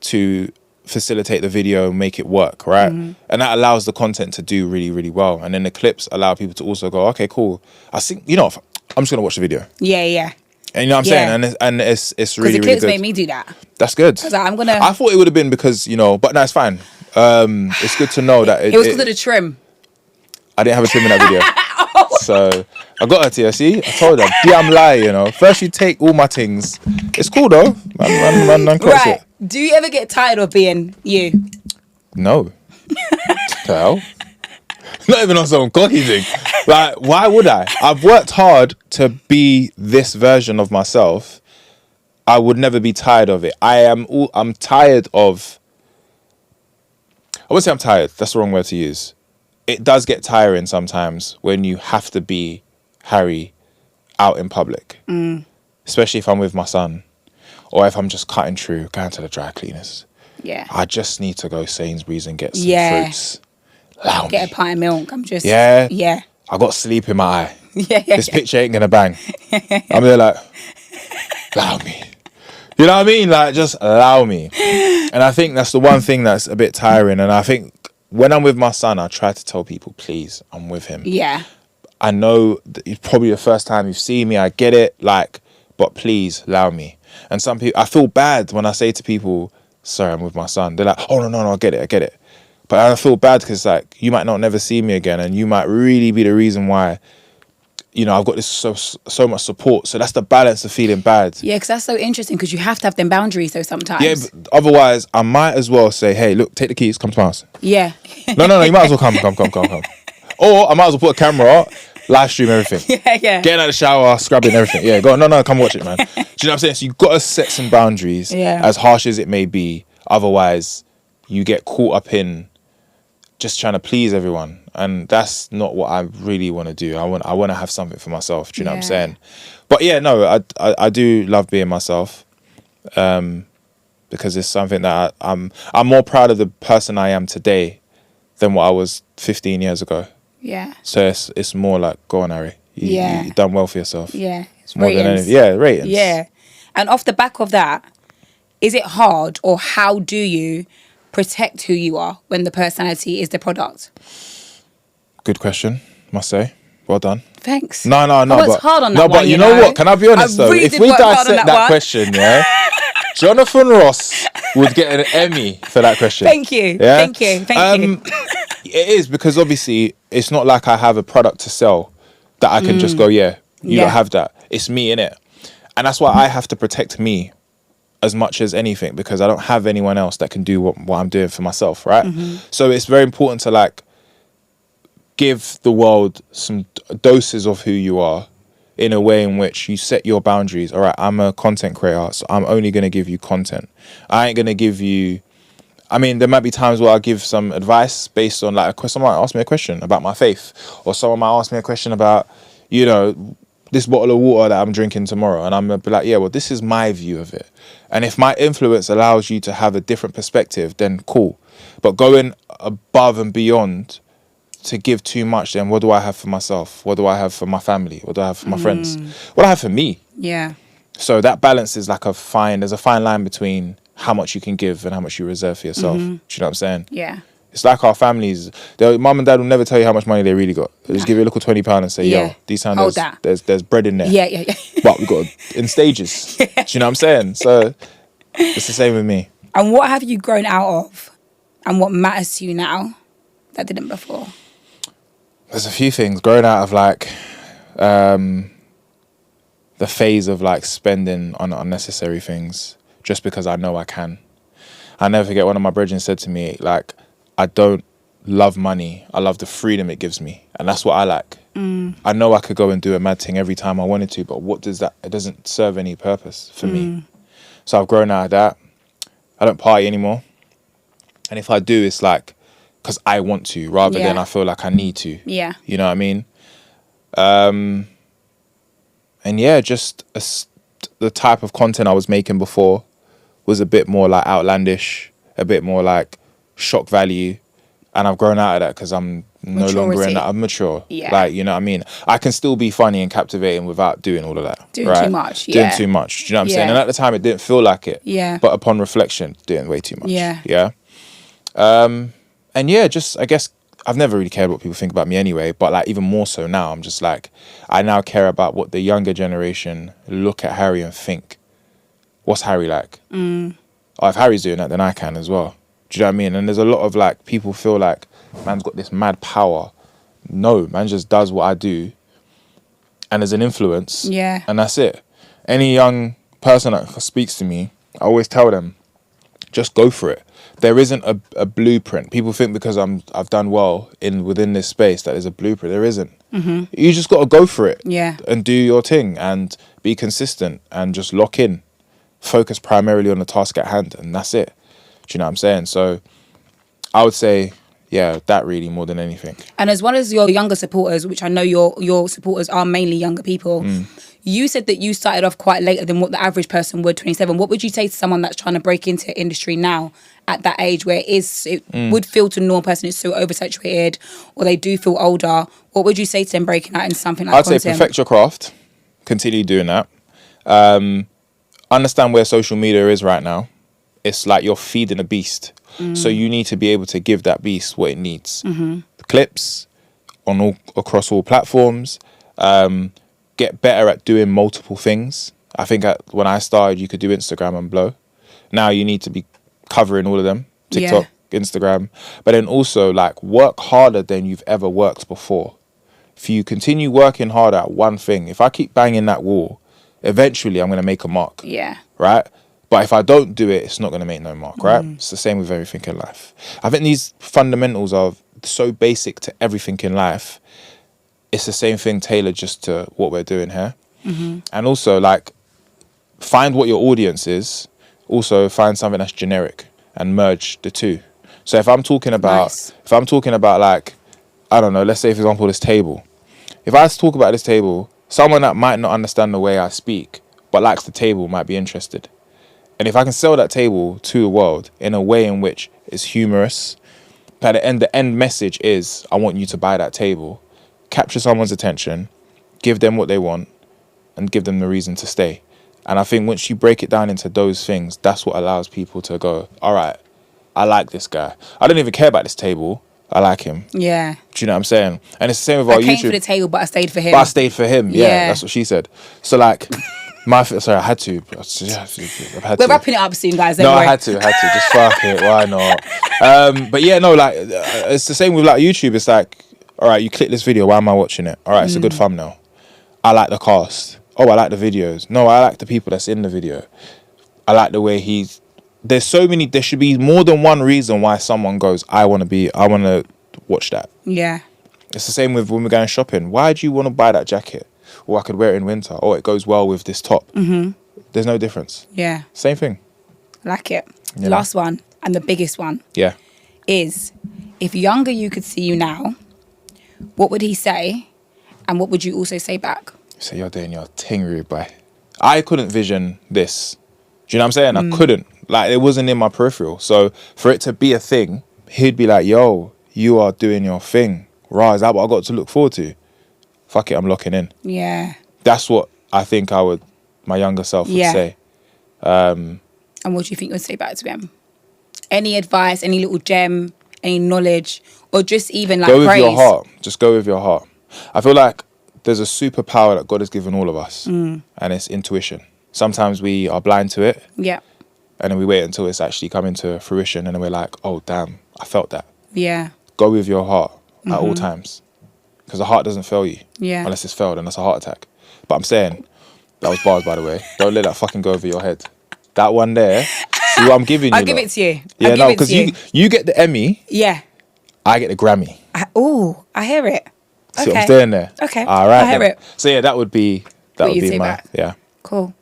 to facilitate the video, make it work, right? And that allows the content to do really, really well. And then the clips allow people to also go, okay, cool. I think, you know, I'm just gonna watch the video. Yeah. And you know what I'm saying? And it's really, really good. Because the clips made me do that. That's good. I thought it would have been because, you know, but no, it's fine. It's good to know that it was because of the trim. I didn't have a trim in that video. So I got her to you, see? I told her, damn lie, you know. First you take all my things. It's cool though. Man, right. Do you ever get tired of being you? No. The hell? Not even on some cocky thing. Like, why would I? I've worked hard to be this version of myself. I would never be tired of it. I'm tired of... I wouldn't say I'm tired. That's the wrong word to use. It does get tiring sometimes when you have to be Harry out in public. Especially if I'm with my son. Or if I'm just cutting through, going to the dry cleaners. Yeah. I just need to go Sainsbury's and get some fruits. Allow get me. a pint of milk. I'm just... Yeah. I got sleep in my eye. This picture ain't gonna bang. I'm there like, allow me. You know what I mean? Like, just allow me. And I think that's the one thing that's a bit tiring. And I think when I'm with my son, I try to tell people, please, I'm with him. Yeah. I know that it's probably the first time you've seen me. I get it. Like, but please allow me. And some people, I feel bad when I say to people, sorry, I'm with my son. They're like, oh, no, I get it. But I feel bad because, like, you might not never see me again, and you might really be the reason why, you know, I've got this so much support. So that's the balance of feeling bad. Yeah, because that's so interesting because you have to have them boundaries, though, sometimes. Yeah, but otherwise, I might as well say, hey, look, take the keys, come to my house. Yeah. No, you might as well come. Or I might as well put a camera, live stream everything. Yeah. Getting out of the shower, scrubbing everything. Yeah, go on. No, come watch it, man. Do you know what I'm saying? So you've got to set some boundaries, as harsh as it may be. Otherwise, you get caught up in just trying to please everyone, and that's not what I really want to do. I want to have something for myself. Do you know what I'm saying? But yeah, no, I do love being myself, because it's something that I'm more proud of the person I am today than what I was 15 years ago. Yeah. So it's more like, go on, Harry. You've done well for yourself. Yeah. It's more than anything. Yeah, ratings. Yeah. And off the back of that, is it hard, or how do you protect who you are when the personality is the product? Good question, must say. Well done. Thanks. No. I worked hard on that no, one, but you know what? Can I be honest though? Really if we dissect that one. question, Jonathan Ross would get an Emmy for that question. Thank you. Yeah? Thank you. It is, because obviously it's not like I have a product to sell that I can just go, you don't have that. It's me in it. And that's why I have to protect me as much as anything, because I don't have anyone else that can do what I'm doing for myself, right? So it's very important to like give the world some doses of who you are in a way in which you set your boundaries. All right, I'm a content creator, so I'm only going to give you content. I ain't going to give you... I mean, there might be times where I give some advice based on like someone might ask me a question about my faith, or someone might ask me a question about, you know, this bottle of water that I'm drinking tomorrow, and I'm gonna be like, yeah, well, this is my view of it. And if my influence allows you to have a different perspective, then cool. But going above and beyond to give too much, then what do I have for myself? What do I have for my family? What do I have for my friends? What do I have for me? Yeah. So that balance is like there's a fine line between how much you can give and how much you reserve for yourself. Do you know what I'm saying? Yeah. It's like our families. Mum and dad will never tell you how much money they really got. They'll just give you a little £20 and say, yo, these times there's bread in there. Yeah. But we got in stages. Do you know what I'm saying? So it's the same with me. And what have you grown out of? And what matters to you now that didn't before? There's a few things. Growing out of like the phase of like spending on unnecessary things just because I know I can. I never forget one of my brethren said to me, like, I don't love money. I love the freedom it gives me. And that's what I like. I know I could go and do a mad thing every time I wanted to, but what does that, it doesn't serve any purpose for me. So I've grown out of that. I don't party anymore. And if I do, it's like, because I want to, rather than I feel like I need to. Yeah. You know what I mean? And yeah, just the type of content I was making before was a bit more like outlandish, a bit more like shock value. And I've grown out of that because I'm no longer in that. I'm mature. Yeah. Like, you know what I mean? I can still be funny and captivating without doing all of that. Doing too much. Yeah. Doing too much. Do you know what I'm saying? And at the time, it didn't feel like it. Yeah. But upon reflection, doing way too much. Yeah. Yeah. And yeah, just, I guess, I've never really cared what people think about me anyway, but like even more so now, I'm just like, I now care about what the younger generation look at Harry and think. What's Harry like? Oh, if Harry's doing that, then I can as well. Do you know what I mean? And there's a lot of like, people feel like man's got this mad power. No, man just does what I do and there's an influence. Yeah. And that's it. Any young person that speaks to me, I always tell them, just go for it. There isn't a blueprint. People think because I've done well within this space that there's a blueprint. There isn't. You just got to go for it. Yeah. And do your thing and be consistent and just lock in. Focus primarily on the task at hand, and that's it. Do you know what I'm saying? So I would say, yeah, that really more than anything. And as well as your younger supporters, which I know your supporters are mainly younger people, you said that you started off quite later than what the average person would, 27. What would you say to someone that's trying to break into industry now at that age where it would feel to a normal person it's so oversaturated or they do feel older? What would you say to them breaking out into something like I'd say perfect your craft. Continue doing that. Understand where social media is right now. It's like you're feeding a beast. So you need to be able to give that beast what it needs. Clips across all platforms. Get better at doing multiple things. I think when I started, you could do Instagram and blow. Now you need to be covering all of them. TikTok, Instagram. But then also like work harder than you've ever worked before. If you continue working hard at one thing, if I keep banging that wall, eventually I'm going to make a mark. Yeah. Right? But if I don't do it, it's not going to make no mark, right? It's the same with everything in life. I think these fundamentals are so basic to everything in life. It's the same thing tailored just to what we're doing here. And also, like, find what your audience is. Also, find something that's generic and merge the two. So if I'm talking about, like, I don't know, let's say, for example, this table. If I talk about this table, someone that might not understand the way I speak, but likes the table might be interested. And if I can sell that table to the world in a way in which it's humorous, at the end message is, I want you to buy that table, capture someone's attention, give them what they want, and give them the reason to stay. And I think once you break it down into those things, that's what allows people to go, all right, I like this guy. I don't even care about this table. I like him. Yeah. Do you know what I'm saying? And it's the same with our YouTube. I came for the table, but I stayed for him. Yeah, that's what she said. So like, sorry, I had to. We're wrapping it up soon, guys. No, I had to. Just fuck it. Why not? But yeah, no, like, it's the same with like YouTube. It's like, all right, you click this video. Why am I watching it? All right, it's a good thumbnail. I like the cast. Oh, I like the videos. No, I like the people that's in the video. I like the way there should be more than one reason why someone goes, I want to watch that. Yeah. It's the same with when we're going shopping. Why do you want to buy that jacket? Or I could wear it in winter. Or it goes well with this top. There's no difference. Yeah. Same thing. Like it. Yeah. Last one, and the biggest one. Yeah. Is, if younger you could see you now, what would he say? And what would you also say back? So you're doing your thing, rude boy. I couldn't vision this. Do you know what I'm saying? I couldn't. Like, it wasn't in my peripheral. So for it to be a thing, he'd be like, yo, you are doing your thing. Right, is that what I got to look forward to? Fuck it, I'm locking in. Yeah. That's what I think my younger self would say. And what do you think you would say back to him? Any advice, any little gem, any knowledge, or just even like praise? Go with your heart. Just go with your heart. I feel like there's a superpower that God has given all of us, and it's intuition. Sometimes we are blind to it. Yeah. And then we wait until it's actually coming to fruition, and then we're like, oh, damn, I felt that. Yeah. Go with your heart at all times. because the heart doesn't fail you. Yeah. Unless it's failed, and that's a heart attack. But I'm saying, that was bars, by the way. Don't let that fucking go over your head. That one there. See what I'm giving you. I'll give it to you. Yeah, no, because you get the Emmy. Yeah. I get the Grammy. I hear it. See what I'm saying there? Okay. All right. I hear it. So yeah, that would be my back. yeah. Cool.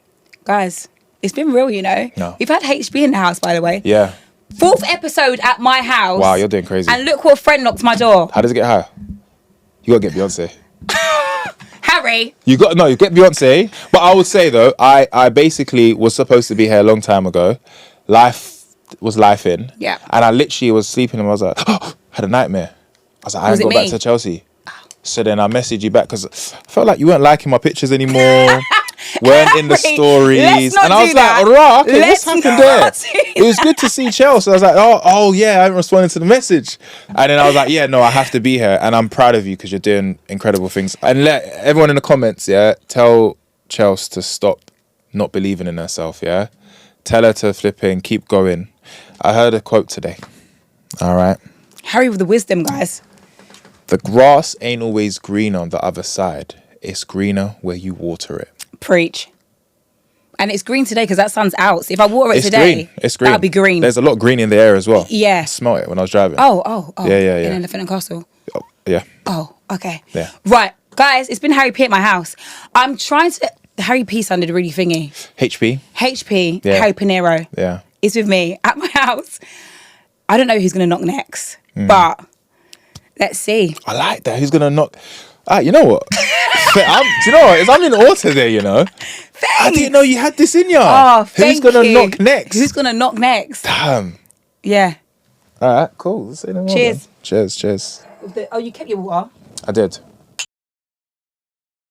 Guys, it's been real, you know. No. We've had HB in the house, by the way. Yeah. 4th episode at my house. Wow, you're doing crazy. And look what friend knocked my door. How does it get higher? You gotta get Beyonce. Harry. You get Beyonce. But I would say though, I basically was supposed to be here a long time ago. Life was life in. Yeah. And I literally was sleeping and I was like, had a nightmare. I was like, I ain't go back to Chelsea. So then I messaged you back because I felt like you weren't liking my pictures anymore. Weren't in the stories. And I was like, alright, okay, what's happened there? It was good to see Chelsea. I was like, oh yeah, I haven't responded to the message. And then I was like, yeah, no, I have to be here. And I'm proud of you because you're doing incredible things. And let everyone in the comments, yeah, tell Chelsea to stop not believing in herself, yeah? Tell her to flip in, keep going. I heard a quote today. All right. Harry with the wisdom, guys. The grass ain't always green on the other side. It's greener where you water it. Preach. And it's green today because that sun's out. So if I water it today, it's green. That'll be green. There's a lot of green in the air as well. Yeah. I smelled it when I was driving. Oh. Yeah. In Elephant and Castle. Oh, yeah. Oh, okay. Yeah. Right. Guys, it's been Harry P at my house. I'm trying to... Harry P sounded really thingy. HP. Yeah. Harry Pinero. Yeah. Is with me at my house. I don't know who's going to knock next, but let's see. I like that. Who's going to knock... you know what? Do you know what? I'm in awe today, you know. Thanks. I didn't know you had this in you. Oh, Who's going to knock next? Who's going to knock next? Damn. Yeah. All right, cool. Let's say no more Cheers. then. Cheers. Oh, you kept your water? I did.